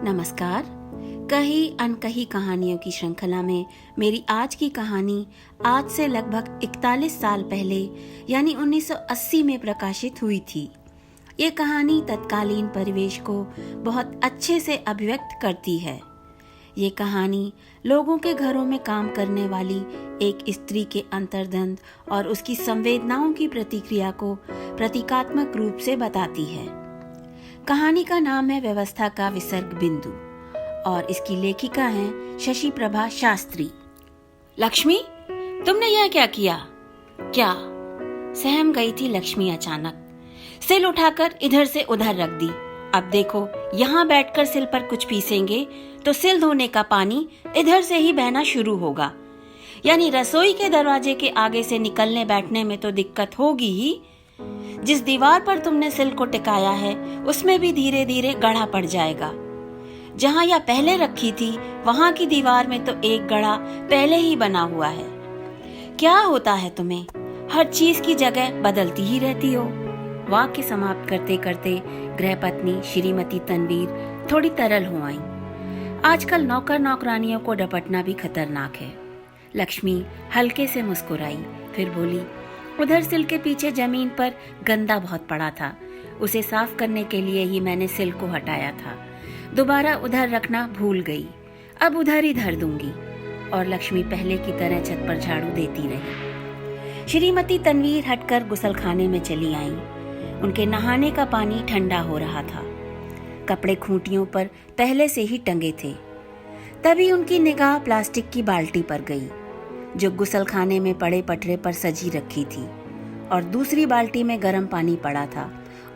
नमस्कार। कही अनकही कहानियों की श्रृंखला में मेरी आज की कहानी आज से लगभग 41 साल पहले यानी 1980 में प्रकाशित हुई थी। ये कहानी तत्कालीन परिवेश को बहुत अच्छे से अभिव्यक्त करती है। ये कहानी लोगों के घरों में काम करने वाली एक स्त्री के अंतर्द्वंद और उसकी संवेदनाओं की प्रतिक्रिया को प्रतीकात्मक रूप से बताती है। कहानी का नाम है व्यवस्था का विसर्ग बिंदु और इसकी लेखिका हैं शशि प्रभा शास्त्री। लक्ष्मी, तुमने यह क्या किया? क्या? सहम गई थी लक्ष्मी अचानक। सिल उठाकर इधर से उधर रख दी। अब देखो, यहाँ बैठकर सिल पर कुछ पीसेंगे तो सिल धोने का पानी इधर से ही बहना शुरू होगा। यानी रसोई के दरवाजे के आगे से निकलने बैठने में तो दिक्कत होगी ही। जिस दीवार पर तुमने सिल को टिकाया है उसमें भी धीरे धीरे गढ़ा पड़ जाएगा। जहाँ यह पहले रखी थी वहाँ की दीवार में तो एक गढ़ा पहले ही बना हुआ है। क्या होता है तुम्हें? हर चीज की जगह बदलती ही रहती हो। वाक्य समाप्त करते करते गृहपत्नी श्रीमती तनवीर थोड़ी तरल हो आई। आजकल नौकर नौकरानियों को डपटना भी खतरनाक है। लक्ष्मी हल्के से मुस्कुराई, फिर बोली, उधर सिल के पीछे जमीन पर गंदा बहुत पड़ा था। उसे साफ करने के लिए ही मैंने सिल को हटाया था। दोबारा उधर रखना भूल गई। अब उधर ही धर दूंगी। और लक्ष्मी पहले की तरह छत पर झाड़ू देती रही। श्रीमती तनवीर हटकर गुसलखाने में चली आईं। उनके नहाने का पानी ठंडा हो रहा था। कपड़े खूंटियों पर पहले से ही टंगे थे। तभी उनकी निगाह प्लास्टिक की बाल्टी पर गई जो गुसलखाने में पड़े पटरे पर सजी रखी थी, और दूसरी बाल्टी में गर्म पानी पड़ा था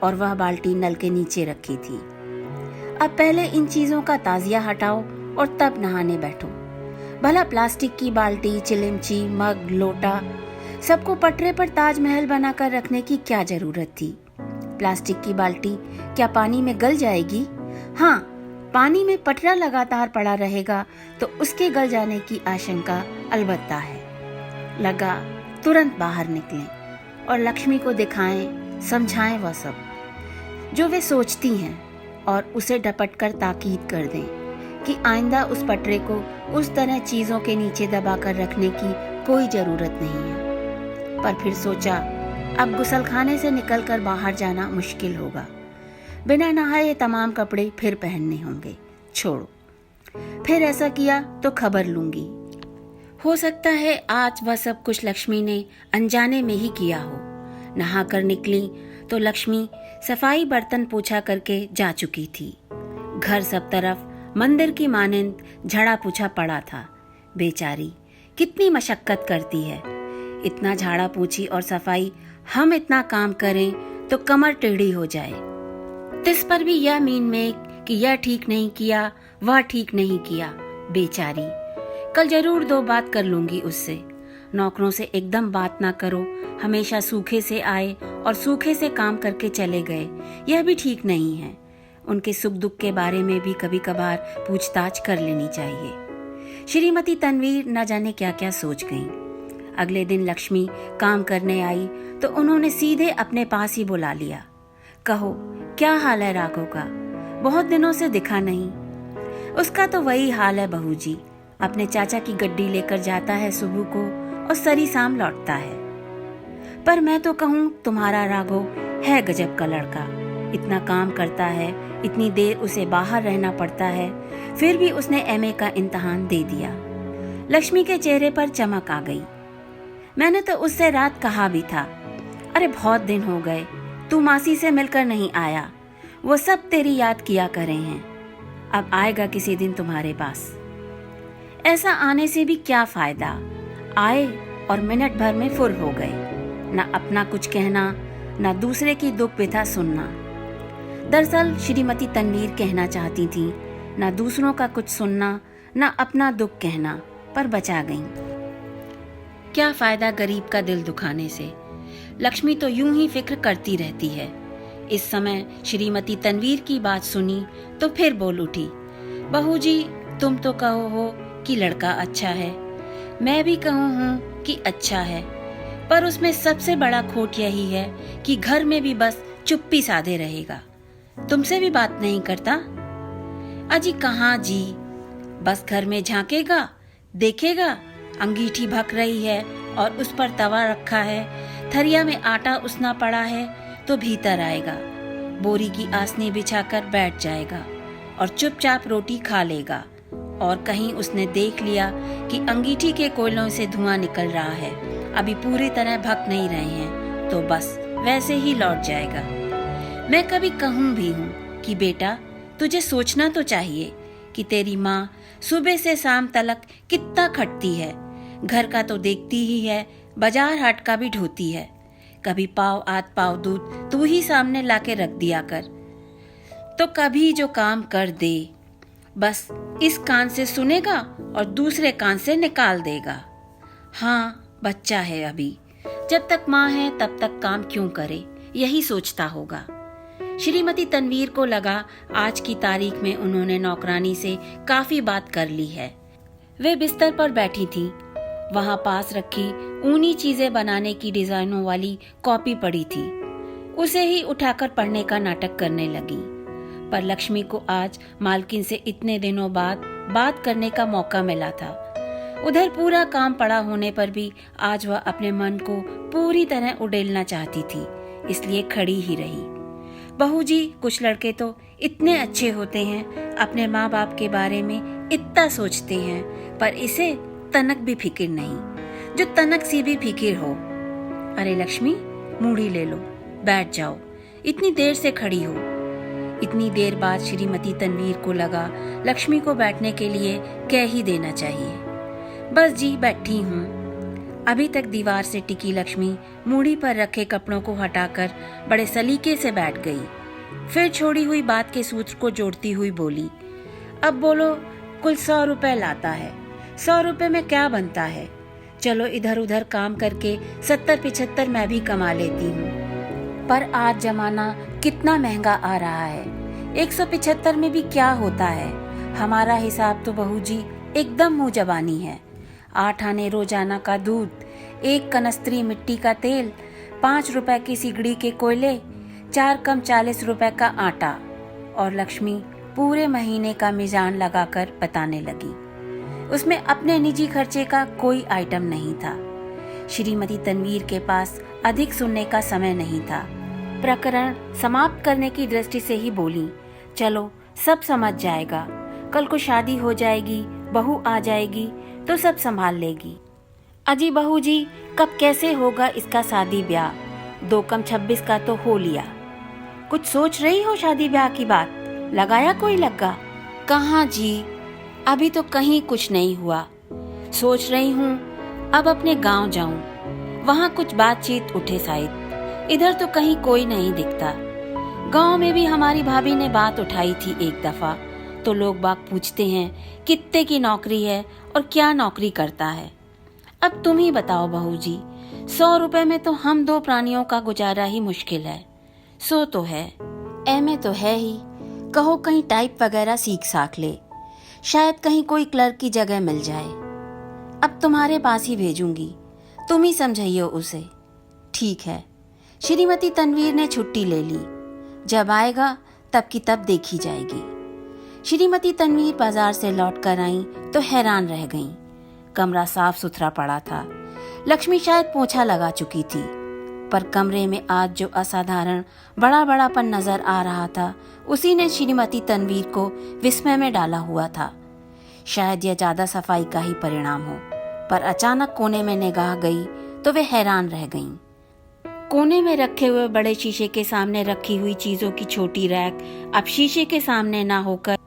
और वह बाल्टी नल के नीचे रखी थी। अब पहले इन चीजों का ताजिया हटाओ और तब नहाने बैठो। भला प्लास्टिक की बाल्टी, चिलिमची, मग, लोटा सबको पटरे पर ताजमहल बनाकर रखने की क्या जरूरत थी? प्लास्टिक की बाल्टी क्या पानी में गल जाएगी? हाँ, पानी में पटरा लगातार पड़ा रहेगा तो उसके गल जाने की आशंका अलबत्ता है। लगा तुरंत बाहर निकलें और लक्ष्मी को दिखाएं, समझाएं वह सब जो वे सोचती हैं, और उसे डपट कर ताकीद कर दें कि आइंदा उस पटरे को उस तरह चीजों के नीचे दबाकर रखने की कोई जरूरत नहीं है। पर फिर सोचा, अब गुसलखाने से निकलकर बाहर जाना मुश्किल होगा। बिना नहाए तमाम कपड़े फिर पहनने होंगे। छोड़ो, फिर ऐसा किया तो खबर लूंगी। हो सकता है आज वह सब कुछ लक्ष्मी ने अनजाने में ही किया हो। नहाकर निकली तो लक्ष्मी सफाई बर्तन पोछा करके जा चुकी थी। घर सब तरफ मंदिर की मानंद झड़ा पोछा पड़ा था। बेचारी कितनी मशक्कत करती है। इतना झाड़ा पोछी और सफाई हम इतना काम करें तो कमर टेढ़ी हो जाए। तिस पर भी यह मीन में कि यह ठीक नहीं किया, वह ठीक नहीं किया। बेचारी, कल जरूर दो बात कर लूंगी उससे। नौकरों से एकदम बात ना करो। हमेशा सूखे से आए और सूखे से काम करके चले गए, यह भी ठीक नहीं है। उनके सुख दुख के बारे में भी कभी कभार पूछताछ कर लेनी चाहिए। श्रीमती तनवीर न जाने क्या क्या सोच गईं। अगले दिन लक्ष्मी काम करने आई तो उन्होंने सीधे अपने पास ही बुला लिया। कहो, क्या हाल है राघव का? बहुत दिनों से दिखा नहीं। उसका तो वही हाल है बहू जी। अपने चाचा की गड्डी लेकर जाता है सुबह को और सरी शाम लौटता है। पर मैं तो कहूँ, तुम्हारा राघव है गजब का लड़का। इतना काम करता है, इतनी देर उसे बाहर रहना पड़ता है, फिर भी उसने एमए का इम्तिहान दे दिया। लक्ष्मी के चेहरे पर चमक आ गई। मैंने तो उससे रात कहा भी था, अरे बहुत दिन हो गए, तू मासी से मिलकर नहीं आया। वो सब तेरी याद किया करे हैं। अब आएगा किसी दिन तुम्हारे पास। ऐसा आने से भी क्या फायदा? आए और मिनट भर में फुर हो गए। न अपना कुछ कहना, न दूसरे की दुख व्यथा सुनना। दरअसल श्रीमती तनवीर कहना चाहती थी, न दूसरों का कुछ सुनना, न अपना दुख कहना, पर बचा गईं। क्या फायदा गरीब का दिल दुखाने से? लक्ष्मी तो यूं ही फिक्र करती रहती है। इस समय श्रीमती तनवीर की बात सुनी तो फिर बोल उठी, बहू जी, तुम तो कहो हो कि लड़का अच्छा है, मैं भी कहूँ हूँ कि अच्छा है, पर उसमें सबसे बड़ा खोट यही है कि घर में भी बस चुप्पी साधे रहेगा। तुमसे भी बात नहीं करता। अजी कहाँ जी, बस घर में झांकेगा, देखेगा अंगीठी भक रही है और उस पर तवा रखा है, थरिया में आटा उसना पड़ा है तो भीतर आएगा, बोरी की आसनी बिछाकर बैठ जाएगा और चुपचाप रोटी खा लेगा। और कहीं उसने देख लिया कि अंगीठी के कोयलों से धुआं निकल रहा है, अभी पूरी तरह भक नहीं रहे हैं, तो बस वैसे ही लौट जाएगा। मैं कभी कहूँ भी हूँ कि बेटा तुझे सोचना तो चाहिए कि तेरी माँ सुबह से शाम तक कितना खटती है, घर का तो देखती ही है, बाजार हाट का भी ढोती है, कभी पाव आध पाव दूध तू ही सामने लाके रख दिया कर, तो कभी जो काम कर दे, बस इस कान से सुनेगा और दूसरे कान से निकाल देगा। हाँ, बच्चा है अभी, जब तक माँ है तब तक काम क्यों करे, यही सोचता होगा। श्रीमती तनवीर को लगा आज की तारीख में उन्होंने नौकरानी से काफी बात कर ली है। वे बिस्तर पर बैठी थीं, वहां पास रखी ऊनी चीजें बनाने की डिजाइनों वाली कॉपी पड़ी थी, उसे ही उठाकर पढ़ने का नाटक करने लगी। पर लक्ष्मी को आज मालकिन से इतने दिनों बाद बात करने का मौका मिला था। उधर पूरा काम पड़ा होने पर भी आज वह अपने मन को पूरी तरह उड़ेलना चाहती थी, इसलिए खड़ी ही रही। बहू जी, कुछ लड़के तो इतने अच्छे होते हैं, अपने माँ बाप के बारे में इतना सोचते हैं, पर इसे तनक भी फिक्र नहीं, जो तनक सी भी फिक्र हो। अरे लक्ष्मी, मूढ़ी ले लो, बैठ जाओ, इतनी देर से खड़ी हो। इतनी देर बाद श्रीमती तनवीर को लगा लक्ष्मी को बैठने के लिए कह ही देना चाहिए। बस जी बैठी हूँ। अभी तक दीवार से टिकी लक्ष्मी मूढ़ी पर रखे कपड़ों को हटाकर बड़े सलीके से बैठ गई। फिर छोड़ी हुई बात के सूत्र को जोड़ती हुई बोली, अब बोलो, कुल 100 रुपए लाता है, 100 रुपए में क्या बनता है? चलो इधर उधर काम करके 70-75 मैं भी कमा लेती हूँ, पर आज जमाना कितना महंगा आ रहा है, 175 में भी क्या होता है? हमारा हिसाब तो बहू जी एकदम मुँह जबानी है। 8 आने रोजाना का दूध, 1 कनस्त्री मिट्टी का तेल, 5 रुपए की सिगड़ी के कोयले, 4 कम 40 रुपए का आटा। और लक्ष्मी पूरे महीने का मीजान लगाकर बताने लगी। उसमें अपने निजी खर्चे का कोई आइटम नहीं था। श्रीमती तनवीर के पास अधिक सुनने का समय नहीं था। प्रकरण समाप्त करने की दृष्टि से ही बोली, चलो सब समझ जाएगा, कल को शादी हो जाएगी, बहू आ जाएगी तो सब संभाल लेगी। अजी बहू जी, कब कैसे होगा इसका शादी ब्याह? 2 कम 26 का तो हो लिया। कुछ सोच रही हो शादी ब्याह की बात? लगाया कोई लग्गा? कहाँ जी, अभी तो कहीं कुछ नहीं हुआ। सोच रही हूँ अब अपने गांव जाऊं, वहाँ कुछ बातचीत उठे शायद। इधर तो कहीं कोई नहीं दिखता। गांव में भी हमारी भाभी ने बात उठाई थी एक दफा, तो लोग बाग पूछते हैं कितने की नौकरी है और क्या नौकरी करता है। अब तुम ही बताओ बहू जी, 100 रुपए में तो हम 2 प्राणियों का गुजारा ही मुश्किल है। सो तो है, एमए तो है ही, कहो कहीं टाइप वगैरह सीख साख ले, शायद कहीं कोई क्लर्क की जगह मिल जाए। अब तुम्हारे पास ही भेजूंगी, तुम ही समझाइयो उसे। ठीक है। श्रीमती तनवीर ने छुट्टी ले ली, जब आएगा तब की तब देखी जाएगी। श्रीमती तनवीर बाजार से लौट कर आई तो हैरान रह गईं। कमरा साफ सुथरा पड़ा था। लक्ष्मी शायद पोछा लगा चुकी थी, पर कमरे में आज जो असाधारण बड़ा बड़ापन नजर आ रहा था, उसी ने श्रीमती तनवीर को विस्मय में डाला हुआ था। शायद यह ज्यादा सफाई का ही परिणाम हो, पर अचानक कोने में निगाह गई तो वे हैरान रह गईं। कोने में रखे हुए बड़े शीशे के सामने रखी हुई चीजों की छोटी रैक अब शीशे के सामने ना होकर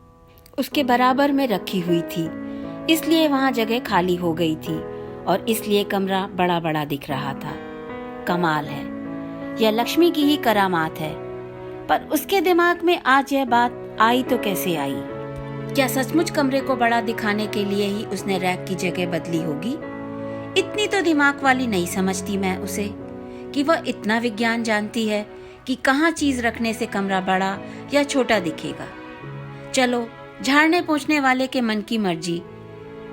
उसके बराबर में रखी हुई थी, इसलिए वहां जगह खाली हो गई थी और इसलिए कमरा बड़ा बड़ा दिख रहा था। कमाल है, यह लक्ष्मी की ही करामात है। पर उसके दिमाग में आज यह बात आई तो कैसे आई? क्या सचमुच कमरे को बड़ा दिखाने के लिए ही उसने रैक की जगह बदली होगी? इतनी तो दिमाग वाली नहीं समझती मैं उसे कि वह इतना विज्ञान जानती है कि कहाँ चीज रखने से कमरा बड़ा या छोटा दिखेगा। चलो, झाड़ने पोंछने वाले के मन की मर्जी,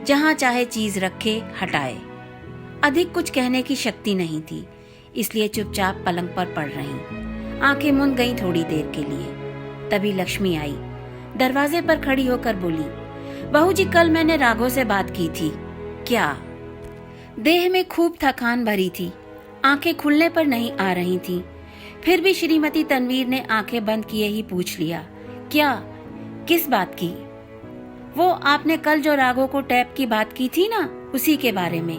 जहाँ चाहे चीज रखे हटाए। अधिक कुछ कहने की शक्ति नहीं थी, इसलिए चुपचाप पलंग पर पड़ रही। आंखें मूंद गईं थोड़ी देर के लिए। तभी लक्ष्मी आई। दरवाजे पर खड़ी होकर बोली, बहू जी कल मैंने राघव से बात की थी। क्या? देह में खूब थकान भरी थी, आंखें खुलने पर नहीं आ रही थीं। फिर भी श्रीमती तनवीर ने आंखें बंद किए ही पूछ लिया, क्या? किस बात की? वो आपने कल जो राघव को टैप की बात की थी ना, उसी के बारे में।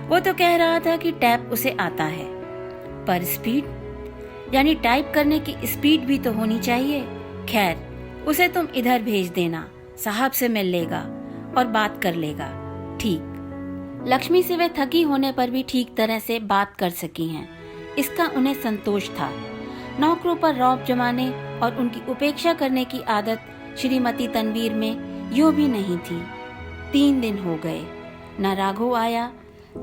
वो तो कह रहा था कि टैप उसे आता है, पर स्पीड यानी टाइप करने की स्पीड भी तो होनी चाहिए। खैर, उसे तुम इधर भेज देना, साहब से मिल लेगा और बात कर लेगा। ठीक। लक्ष्मी से वे थकी होने पर भी ठीक तरह से बात कर सकी हैं, इसका उन्हें संतोष था। नौकरों पर रौब जमाने और उनकी उपेक्षा करने की आदत श्रीमती तनवीर में यूं भी नहीं थी। 3 दिन हो गए, न राघव आया,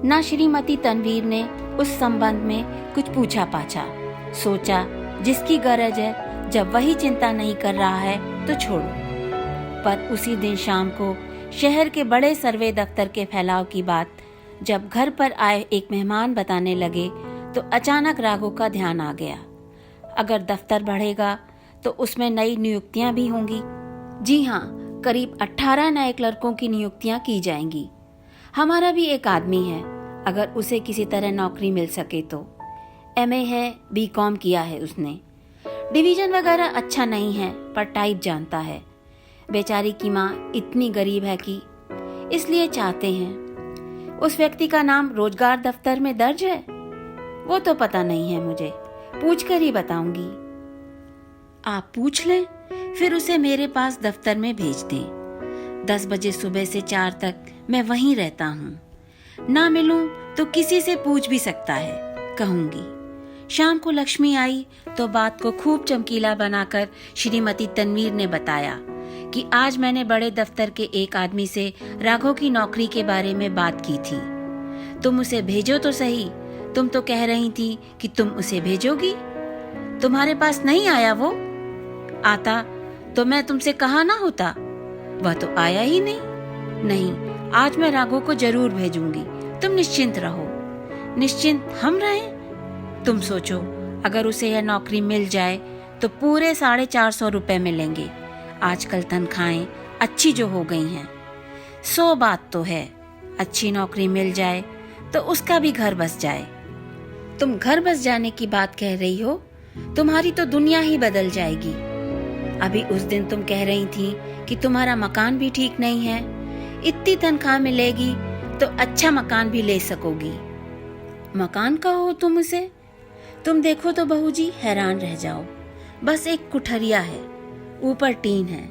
न श्रीमती तनवीर ने उस संबंध में कुछ पूछा पाछा। सोचा जिसकी गरज है, जब वही चिंता नहीं कर रहा है तो छोड़ो। पर उसी दिन शाम को शहर के बड़े सर्वे दफ्तर के फैलाव की बात जब घर पर आए एक मेहमान बताने लगे तो अचानक राघव का ध्यान आ गया। अगर दफ्तर बढ़ेगा तो उसमें नई नियुक्तियां भी होंगी। जी हाँ, करीब 18 नए क्लर्कों की नियुक्तियां की जाएंगी। हमारा भी एक आदमी है, अगर उसे किसी तरह नौकरी मिल सके तो। MA है, BCom किया है उसने। डिवीजन वगैरह अच्छा नहीं है, पर टाइप जानता है। बेचारी की माँ इतनी गरीब है कि इसलिए चाहते हैं। उस व्यक्ति का नाम रोजगार दफ्तर में दर्ज है? वो तो पता नहीं है मुझे, पूछकर ही बताऊंगी। आप पूछ लें, फिर उसे मेरे पास दफ्तर में भेज दें। 10 बजे सुबह से 4 तक मैं वहीं रहता हूँ। ना मिलूं तो किसी से पूछ भी सकता है, कहूंगी। शाम को लक्ष्मी आई तो बात को खूब चमकीला बनाकर श्रीमती तनवीर ने बताया कि आज मैंने बड़े दफ्तर के एक आदमी से राघव की नौकरी के बारे में बात की थी। तुम उसे भेजो तो सही, तुम तो कह रही थी कि तुम उसे भेजोगी। तुम्हारे पास नहीं आया वो? आता तो मैं तुमसे कहा ना होता, वह तो आया ही नहीं। नहीं, आज मैं राघव को जरूर भेजूंगी, तुम निश्चिंत रहो। निश्चिंत हम रहें? तुम सोचो, अगर उसे यह नौकरी मिल जाए तो पूरे 450 रुपए मिलेंगे। आजकल तनख्वाहें अच्छी जो हो गई हैं। 100 बात तो है, अच्छी नौकरी मिल जाए तो उसका भी घर बस जाए। तुम घर बस जाने की बात कह रही हो, तुम्हारी तो दुनिया ही बदल जाएगी। अभी उस दिन तुम कह रही थी कि तुम्हारा मकान भी ठीक नहीं है, इतनी तनख्वाह मिलेगी तो अच्छा मकान भी ले सकोगी। मकान कहो तुम उसे? तुम देखो तो बहू जी हैरान रह जाओ। बस एक कुठरिया है, ऊपर टीन है,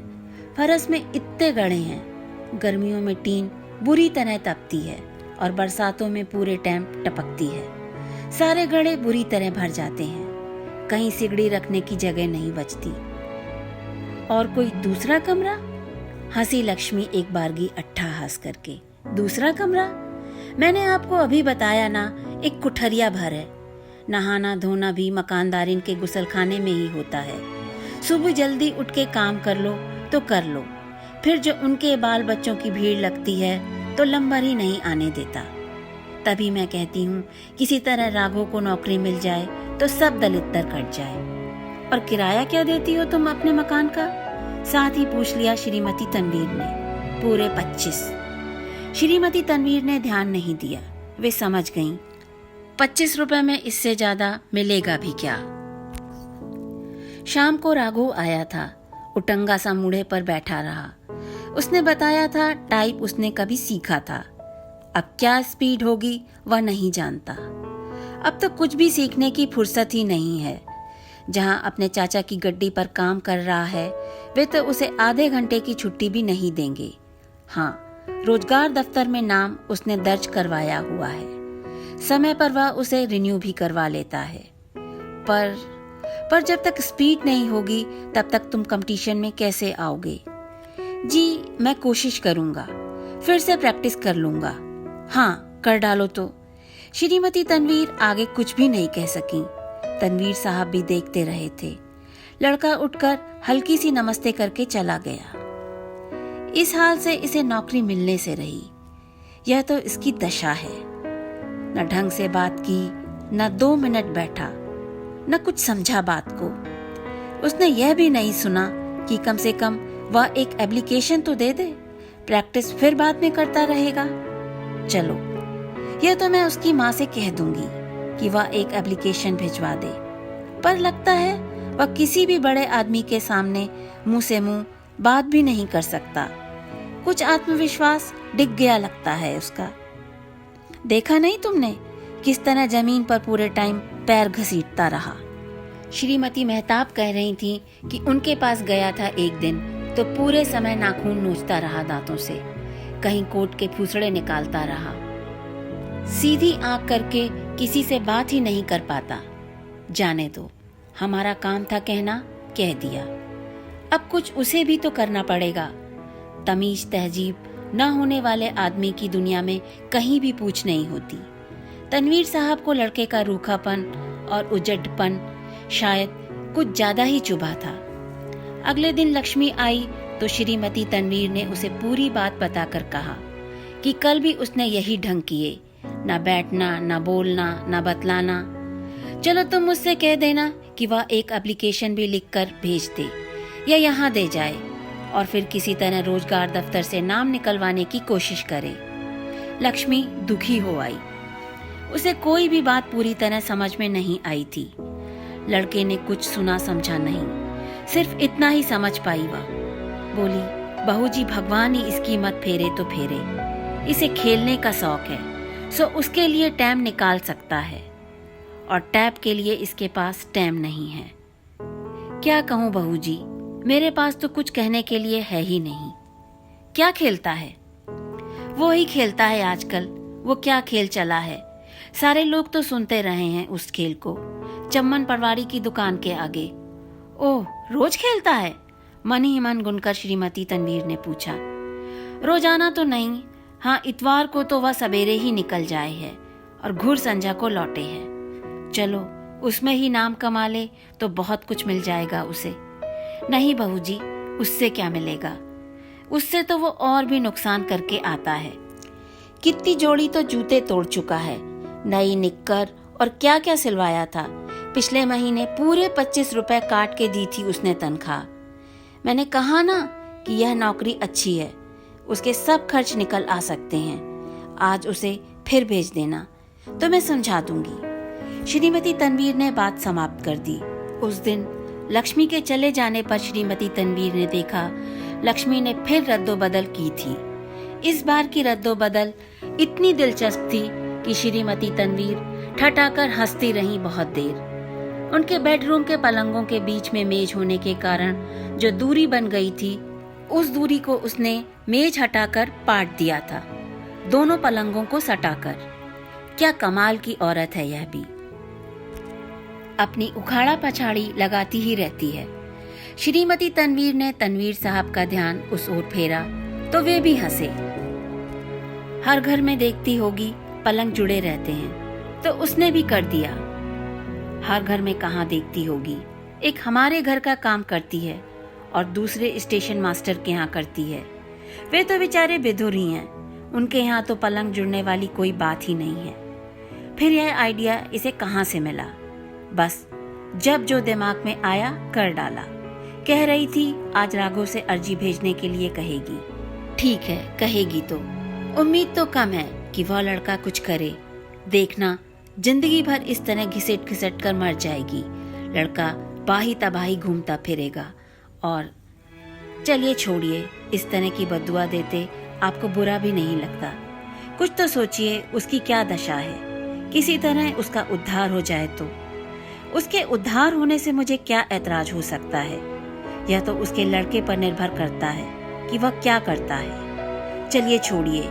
फरस में इतने गड़े हैं। गर्मियों में टीन बुरी तरह तपती है और बरसातों में पूरे टाइम टपकती है। सारे गड़े बुरी तरह भर जाते हैं, कहीं सिगड़ी रखने की जगह नहीं बचती। और कोई दूसरा कमरा? हंसी लक्ष्मी एक बारगी अट्ठा हंस करके। दूसरा कमरा? मैंने आपको अभी बताया ना, एक कुठरिया भर है। नहाना धोना भी मकानदारिन के गुसलखाने में ही होता है। सुबह जल्दी उठ के काम कर लो तो कर लो, फिर जो उनके बाल बच्चों की भीड़ लगती है तो लंबर ही नहीं आने देता। तभी मैं कहती हूँ किसी तरह राघव को नौकरी मिल जाए तो सब दलितर कट जाए। और किराया क्या देती हो तुम अपने मकान का? साथ ही पूछ लिया श्रीमती तनवीर ने। पूरे 25। श्रीमती तनवीर ने ध्यान नहीं दिया, वे समझ गईं। 25 रुपए में इससे ज्यादा मिलेगा भी क्या? शाम को राघव आया था, उटंगा सा मूढ़े पर बैठा रहा। उसने बताया था टाइप उसने कभी सीखा था, अब क्या स्पीड होगी वह नहीं जानता। अब तो कुछ भी सीखने की फुर्सत ही नहीं है। जहां अपने चाचा की गड्डी पर काम कर रहा है, वे तो उसे आधे घंटे की छुट्टी भी नहीं देंगे। हाँ, रोजगार दफ्तर में नाम उसने दर्ज करवाया हुआ है, समय पर वह उसे रिन्यू भी करवा लेता है। पर जब तक स्पीड नहीं होगी तब तक तुम कंपटीशन में कैसे आओगे? जी, मैं कोशिश करूंगा, फिर से प्रैक्टिस कर लूंगा। हाँ, कर डालो तो। श्रीमती तनवीर आगे कुछ भी नहीं कह सकी। तनवीर साहब भी देखते रहे थे। लड़का उठकर हल्की सी नमस्ते करके चला गया। इस हाल से इसे नौकरी मिलने से रही, यह तो इसकी दशा है। न ढंग से बात की, न 2 मिनट बैठा, न कुछ समझा बात को। उसने यह भी नहीं सुना कि कम से कम वह एक एप्लीकेशन तो दे दे, प्रैक्टिस फिर बाद में करता रहेगा। चलो, यह तो मैं उसकी माँ से कह दूंगी कि वह एक एप्लीकेशन भिजवा दे, पर लगता है वह किसी भी बड़े आदमी के सामने मुंह से मुंह बात भी नहीं कर सकता। कुछ आत्मविश्वास डिग गया लगता है उसका। देखा नहीं तुमने किस तरह जमीन पर पूरे टाइम पैर घसीटता रहा। श्रीमती मेहताब कह रही थी कि उनके पास गया था एक दिन तो पूरे समय नाखून नोचता रहा दांतों से, कहीं कोट के फूसड़े निकालता रहा, सीधी आंख करके किसी से बात ही नहीं कर पाता। जाने दो, हमारा काम था कहना, कह दिया। अब कुछ उसे भी तो करना पड़ेगा। तमीज तहजीब न होने वाले आदमी की दुनिया में कहीं भी पूछ नहीं होती। तनवीर साहब को लड़के का रूखापन और उजड़पन शायद कुछ ज्यादा ही चुभा था। अगले दिन लक्ष्मी आई तो श्रीमती तनवीर ने उसे पूरी बात बताकर कहा कि कल भी उसने यही ढंग किए, ना बैठना, ना बोलना, ना बतलाना। चलो तुम मुझसे कह देना कि वह एक एप्लीकेशन भी लिखकर भेज दे या यहाँ दे जाए और फिर किसी तरह रोजगार दफ्तर से नाम निकलवाने की कोशिश करे। लक्ष्मी दुखी हो आई। उसे कोई भी बात पूरी तरह समझ में नहीं आई थी। लड़के ने कुछ सुना समझा नहीं, सिर्फ इतना ही समझ पाई वह। बोली, बहू जी, भगवान ही इसकी मत फेरे तो फेरे। इसे खेलने का शौक है, सो उसके लिए टाइम निकाल सकता है और टैप के लिए इसके पास टाइम नहीं है। क्या कहूँ बहू जी, मेरे पास तो कुछ कहने के लिए है ही नहीं। क्या खेलता है? वो ही खेलता है आजकल। वो क्या खेल चला है, सारे लोग तो सुनते रहे हैं उस खेल को, चम्मन पटवारी की दुकान के आगे। ओह, रोज खेलता है? मन ही मन गुनकर श्रीमती तनवीर ने पूछा। रोजाना तो नहीं, हाँ इतवार को तो वह सवेरे ही निकल जाए है और घुर संझा को लौटे है। चलो, उसमें ही नाम कमा ले तो बहुत कुछ मिल जाएगा उसे। नहीं बहू जी, उससे क्या मिलेगा? उससे तो वो और भी नुकसान करके आता है। कितनी जोड़ी तो जूते तोड़ चुका है, नई निक्कर और क्या क्या सिलवाया था। पिछले महीने पूरे 25 रुपए काट के दी थी उसने तनख्वाह। मैंने कहा ना कि यह नौकरी अच्छी है, उसके सब खर्च निकल आ सकते हैं। आज उसे फिर भेज देना तो मैं समझा दूंगी। श्रीमती तनवीर ने बात समाप्त कर दी। उस दिन लक्ष्मी के चले जाने पर श्रीमती तनवीर ने देखा लक्ष्मी ने फिर रद्दोबदल की थी। इस बार की रद्दोबदल इतनी दिलचस्प थी कि श्रीमती तनवीर ठठाकर हंसती रही बहुत देर। उनके बेडरूम के पलंगों के बीच में मेज होने के कारण जो दूरी बन गई थी, उस दूरी को उसने मेज हटाकर पाट दिया था, दोनों पलंगों को सटाकर। क्या कमाल की औरत है यह भी, अपनी उखाड़ा पछाड़ी लगाती ही रहती है। श्रीमती तनवीर ने तनवीर साहब का ध्यान उस ओर फेरा तो वे भी हंसे। हर घर में देखती होगी पलंग जुड़े रहते हैं, तो उसने भी कर दिया। हर घर में कहाँ देखती होगी, एक हमारे घर का काम करती है और दूसरे स्टेशन मास्टर के यहाँ करती है। वे तो बेचारे बेधुर ही हैं, उनके यहाँ तो पलंग जुड़ने वाली कोई बात ही नहीं है। फिर यह आइडिया इसे कहाँ से मिला? बस जब जो दिमाग में आया कर डाला। कह रही थी आज राघव से अर्जी भेजने के लिए कहेगी। ठीक है, कहेगी तो। उम्मीद तो कम है कि वह लड़का कुछ करे। देखना, जिंदगी भर इस तरह घिसेट घिसट कर मर जाएगी। लड़का बाही तबाही घूमता फिरेगा। और चलिए छोड़िए, इस तरह की बद्दुआ देते आपको बुरा भी नहीं लगता। कुछ तो सोचिए उसकी क्या दशा है। किसी तरह उसका उद्धार हो जाए तो। उसके उद्धार होने से मुझे क्या ऐतराज हो सकता है? यह तो उसके लड़के पर निर्भर करता है कि वह क्या करता है। चलिए छोड़िए,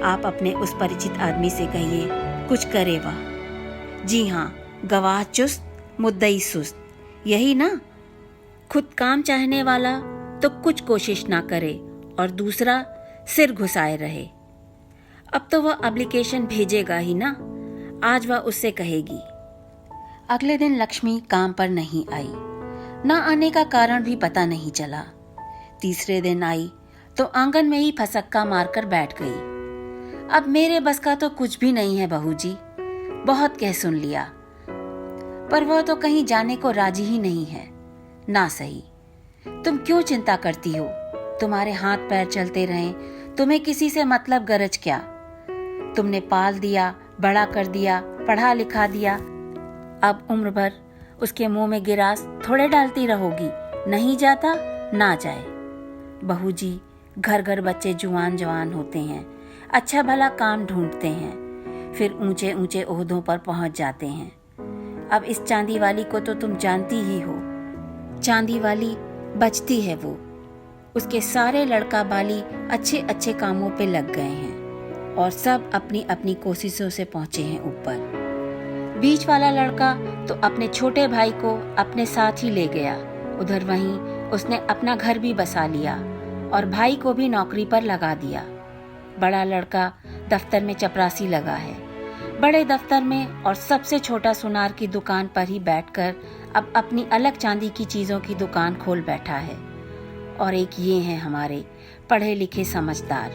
आप अपने उस परिचित आदमी से कहिए कुछ करे वह। जी हाँ, गवाह चुस्त मुद्दई सुस्त, यही ना? खुद काम चाहने वाला तो कुछ कोशिश ना करे और दूसरा सिर घुसाए रहे। अब तो वह एप्लीकेशन भेजेगा ही ना, आज वह उससे कहेगी। अगले दिन लक्ष्मी काम पर नहीं आई। न आने का कारण भी पता नहीं चला। तीसरे दिन आई तो आंगन में ही फसक्का मारकर बैठ गई। अब मेरे बस का तो कुछ भी नहीं है बहू जी, बहुत कह सुन लिया। पर वह तो कहीं जाने को राजी ही नहीं है। ना सही, तुम क्यों चिंता करती हो? तुम्हारे हाथ पैर चलते रहें, तुम्हें किसी से मतलब गरज क्या? तुमने पाल दिया, बड़ा कर दिया, पढ़ा लिखा दिया, अब उम्र भर उसके मुंह में गिरास थोड़े डालती रहोगी। नहीं जाता ना जाए। बहू जी, घर घर बच्चे जुआन जवान होते हैं, अच्छा भला काम ढूंढते हैं, फिर ऊंचे ऊंचे ओहदों पर पहुंच जाते हैं। अब इस चांदी वाली को तो तुम जानती ही हो। चांदी वाली बचती है वो, उसके सारे लड़का बाली अच्छे अच्छे कामों पे लग गए हैं और सब अपनी अपनी कोशिशों से पहुंचे हैं ऊपर। बीच वाला लड़का तो अपने छोटे भाई को अपने साथ ही ले गया। उधर वहीं उसने अपना घर भी बसा लिया और भाई को भी नौकरी पर लगा दिया। बड़ा लड़का दफ्तर में चपरासी लगा है। बड़े दफ्तर में और सबसे छोटा सुनार की दुकान पर ही बैठकर अब अपनी अलग चांदी की चीजों की दुकान खोल बैठा है। और एक ये हैं हमारे पढ़े लिखे समझदार।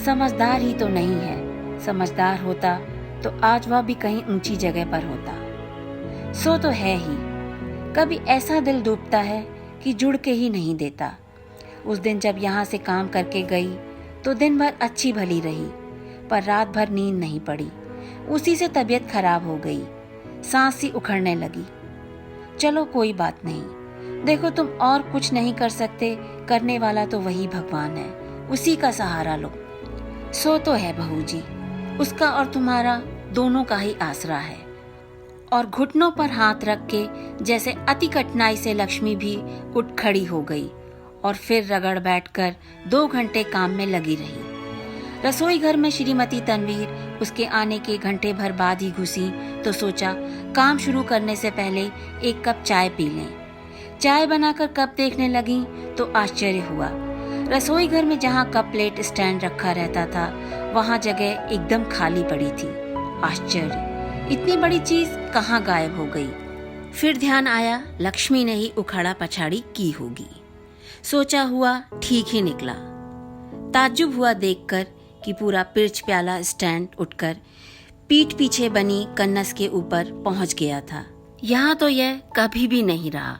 समझदार ही तो नहीं है, समझदार होता तो आज वह भी कहीं ऊंची जगह पर होता। सो तो है ही, कभी ऐसा दिल डूबता है कि जुड़ के ही नहीं देता। उस दिन जब यहाँ से काम करके गई तो दिन भर अच्छी भली रही, पर रात भर नींद नहीं पड़ी। उसी से तबीयत खराब हो गई, सांस सी उखड़ने लगी। चलो कोई बात नहीं, देखो तुम और कुछ नहीं कर सकते, करने वाला तो वही भगवान है, उसी का सहारा लो। सो तो है बहू जी, उसका और तुम्हारा दोनों का ही आसरा है। और घुटनों पर हाथ रख के जैसे अति कठिनाई से लक्ष्मी भी उठ खड़ी हो गई और फिर रगड़ बैठकर 2 घंटे काम में लगी रही। रसोई घर में श्रीमती तनवीर उसके आने के घंटे भर बाद ही घुसी तो सोचा काम शुरू करने से पहले एक कप चाय पी लें। चाय बनाकर कप देखने लगी तो आश्चर्य हुआ। रसोई घर में जहाँ कप प्लेट स्टैंड रखा रहता था वहाँ जगह एकदम खाली पड़ी थी। आश्चर्य, इतनी बड़ी चीज कहाँ गायब हो गई? फिर ध्यान आया लक्ष्मी ने ही उखाड़ा पछाड़ी की होगी। सोचा हुआ ठीक ही निकला। ताज्जुब हुआ देखकर कि पूरा पिर्च प्याला स्टैंड उठकर पीठ पीछे बनी कन्नस के ऊपर पहुंच गया था। यहाँ तो यह कभी भी नहीं रहा।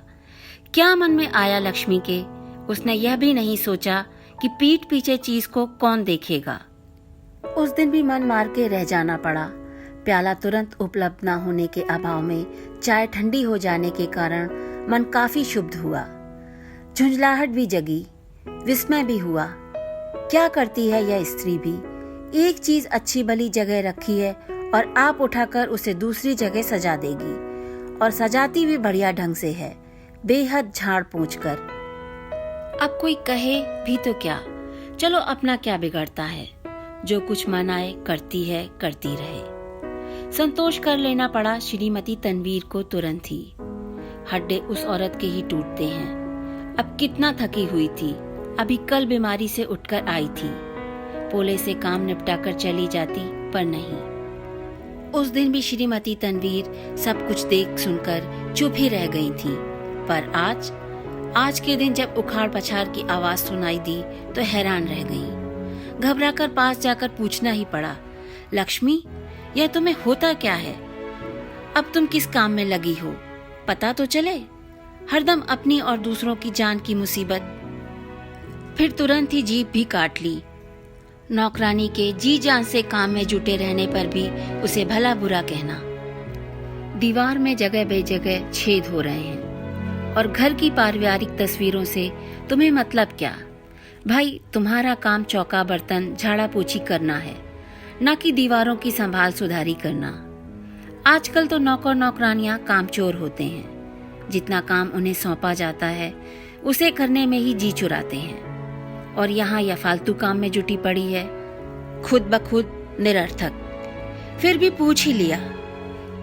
क्या मन में आया लक्ष्मी के? उसने यह भी नहीं सोचा कि पीठ पीछे चीज को कौन देखेगा। उस दिन भी मन मार के रह जाना पड़ा। प्याला तुरंत उपलब्ध न होने के अभाव में चाय ठंडी हो जाने के कारण मन काफी क्षुब्ध हुआ। झुंझलाहट भी जगी, विस्मय भी हुआ। क्या करती है यह स्त्री भी? एक चीज अच्छी भली जगह रखी है और आप उठाकर उसे दूसरी जगह सजा देगी, और सजाती भी बढ़िया ढंग से है, बेहद झाड़ पोंछ कर। अब कोई कहे भी तो क्या, चलो अपना क्या बिगड़ता है, जो कुछ मन आए करती है, करती रहे। संतोष कर लेना पड़ा श्रीमती तनवीर को तुरंत ही। हड्डे उस औरत के ही टूटते हैं। अब कितना थकी हुई थी, अभी कल बीमारी से उठकर आई थी। पोले से काम निपटा कर चली जाती, पर नहीं। उस दिन भी श्रीमती तनवीर सब कुछ देख सुनकर चुप ही रह गई थी, पर आज के दिन जब उखाड़ पछाड़ की आवाज सुनाई दी तो हैरान रह गई। घबराकर पास जाकर पूछना ही पड़ा, लक्ष्मी, यह तुम्हें होता क्या है? अब तुम किस काम में लगी हो, पता तो चले। हरदम अपनी और दूसरों की जान की मुसीबत। फिर तुरंत ही जीभ भी काट ली। नौकरानी के जी जान से काम में जुटे रहने पर भी उसे भला बुरा कहना। दीवार में जगह बेजगह छेद हो रहे हैं और घर की पारिवारिक तस्वीरों से तुम्हें मतलब क्या? भाई, तुम्हारा काम चौका बर्तन झाड़ा पोछी करना है, न कि दीवारों की संभाल सुधारी करना। आजकल तो नौकर नौकरानियां कामचोर होते हैं। जितना काम उन्हें सौंपा जाता है उसे करने में ही जी चुराते हैं, और यहाँ यह फालतू काम में जुटी पड़ी है, खुद ब खुद निरर्थक। फिर भी पूछ ही लिया,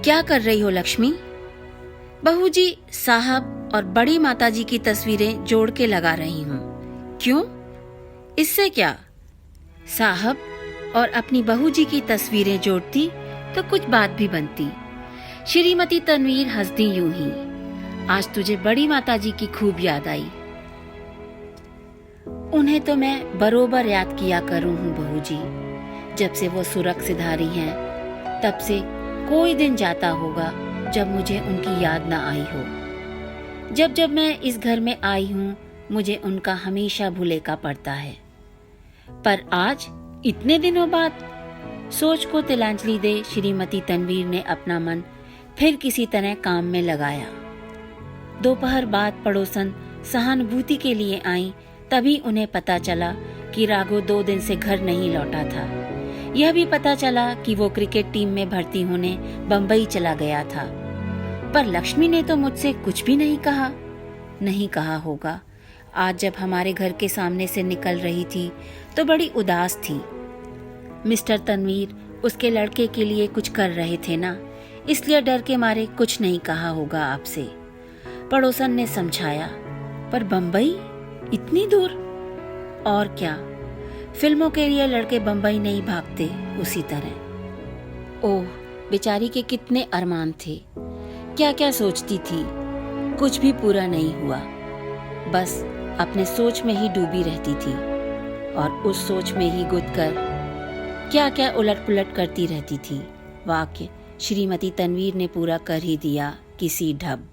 क्या कर रही हो लक्ष्मी? बहू जी, साहब और बड़ी माताजी की तस्वीरें जोड़ के लगा रही हूँ। क्यों? इससे क्या? साहब और अपनी बहू जी की तस्वीरें जोड़ती तो कुछ बात भी बनती। श्रीमती तनवीर हंस दी यूं ही। आज तुझे बड़ी माताजी की खूब याद आई। उन्हें तो मैं बरोबर याद किया करूं हूँ बहू जी। जब से वो सुरख सिधारी हैं, तब से कोई दिन जाता होगा जब मुझे उनकी याद ना आई हो। जब जब मैं इस घर में आई हूँ, मुझे उनका हमेशा भूले का पड़ता है। पर आज इतने दिनों बाद सोच को तिलांजलि दे श्रीमती तनवीर ने अपना मन फिर किसी तरह काम में लगाया। दोपहर बाद पड़ोसन सहानुभूति के लिए आई, तभी उन्हें पता चला कि राघव 2 दिन से घर नहीं लौटा था। यह भी पता चला कि वो क्रिकेट टीम में भर्ती होने बंबई चला गया था। पर लक्ष्मी ने तो मुझसे कुछ भी नहीं कहा होगा। आज जब हमारे घर के सामने से निकल रही थी तो बड़ी उदास थी। मिस्टर तनवीर उसके लड़के के लिए कुछ कर रहे थे ना, इसलिए डर के मारे कुछ नहीं कहा होगा आपसे, पड़ोसन ने समझाया। पर बंबई इतनी दूर? और क्या, फिल्मों के लिए लड़के बंबई नहीं भागते उसी तरह। ओह, बेचारी के कितने अरमान थे, क्या क्या सोचती थी, कुछ भी पूरा नहीं हुआ। बस अपने सोच में ही डूबी रहती थी और उस सोच में ही गुदकर क्या क्या उलट पुलट करती रहती थी। वाक्य श्रीमती तनवीर ने पूरा कर ही दिया किसी ढब।